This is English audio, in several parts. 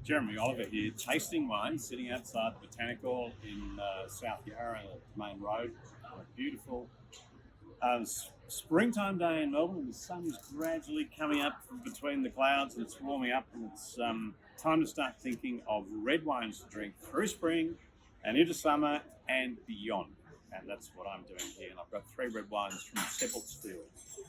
Jeremy Oliver here, tasting wine, sitting outside the Botanical in South Yarra, the main road. A beautiful springtime day in Melbourne. The sun is gradually coming up from between the clouds and it's warming up, and it's time to start thinking of red wines to drink through spring and into summer and beyond. And that's what I'm doing here. And I've got three red wines from Seppeltsfield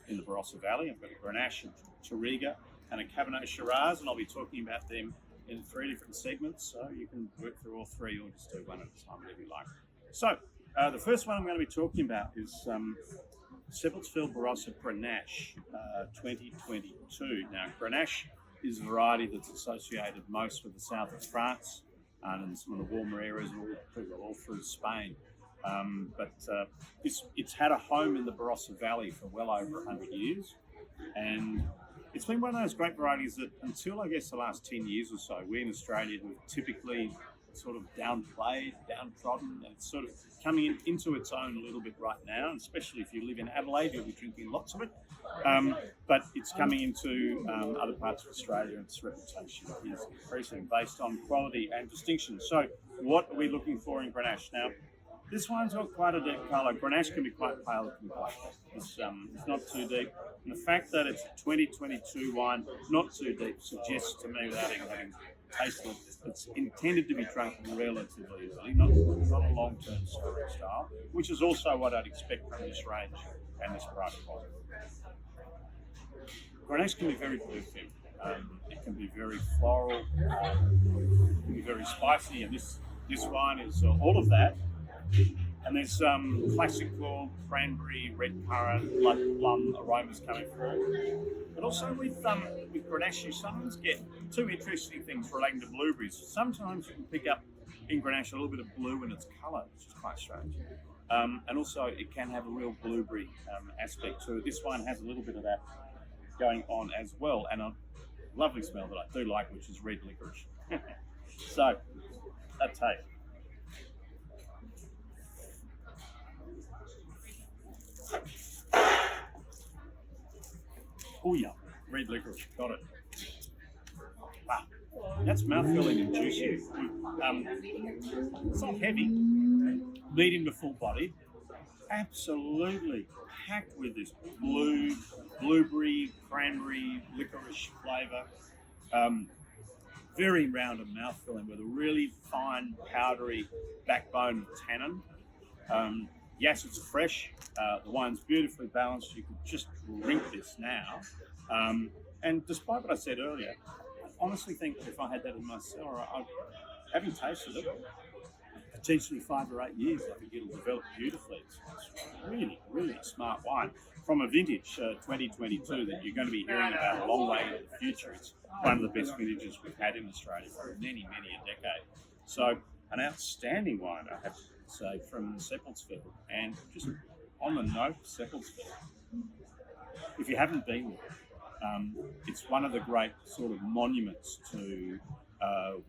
in the Barossa Valley. I've got a Grenache, a Touriga, and a Cabernet Shiraz, and I'll be talking about them in three different segments, so you can work through all three or just do one at a time, whatever you like. So, the first one I'm going to be talking about is Seppeltsfield Barossa Grenache 2022. Now, Grenache is a variety that's associated most with the south of France and in some of the warmer areas all through Spain. But it's had a home in the Barossa Valley for well over 100 years, and it's been one of those great varieties that until I guess the last 10 years or so, we in Australia have typically sort of downplayed, downtrodden, and it's sort of coming into its own a little bit right now, and especially if you live in Adelaide, you'll be drinking lots of it. But it's coming into other parts of Australia, and its reputation is increasing based on quality and distinction. So what are we looking for in Grenache? Now, this one's got quite a deep colour. Grenache can be quite pale, it can be quite deep. It's not too deep. And the fact that it's a 2022 wine, not too deep, suggests to me, without even having tasted it, it's intended to be drunk relatively early, not a long-term storage style, which is also what I'd expect from this range and this price point. Grenache can be very perfumed. It can be very floral, it can be very spicy, and this wine is all of that. And there's classical cranberry, red currant, blood plum aromas coming through. But also with Grenache, you sometimes get two interesting things relating to blueberries. Sometimes you can pick up in Grenache a little bit of blue in its colour, which is quite strange. And also it can have a real blueberry aspect to it. This wine has a little bit of that going on as well, and a lovely smell that I do like, which is red licorice. So, a taste. Oh yeah, red licorice, got it. Wow, that's mouthfilling and juicy. It's not heavy, medium to full body. Absolutely packed with this blueberry, cranberry, licorice flavour. Very round and mouthfilling with a really fine, powdery backbone of tannin. Yes, it's fresh. The wine's beautifully balanced. You could just drink this now. And despite what I said earlier, I honestly think if I had that in my cellar, having tasted it, potentially 5 or 8 years, I think it'll develop beautifully. It's really, really smart wine from a vintage 2022 that you're going to be hearing about a long way into the future. It's one of the best vintages we've had in Australia for many, many a decade. So an outstanding wine, I have to say, from Seppeltsfield. And just on the note, Seppeltsfield, if you haven't been there, it's one of the great sort of monuments to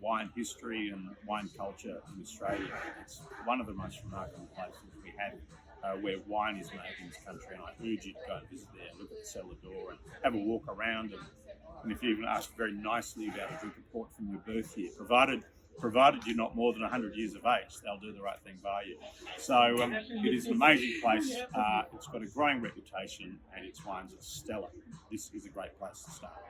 wine history and wine culture in Australia. It's one of the most remarkable places we have where wine is made in this country, and I urge you to go and visit there, look at the cellar door and have a walk around, and if you even ask very nicely about a drink of port from your birth year, provided you're not more than 100 years of age, they'll do the right thing by you. So it is an amazing place. It's got a growing reputation, and its wines are stellar. This is a great place to start.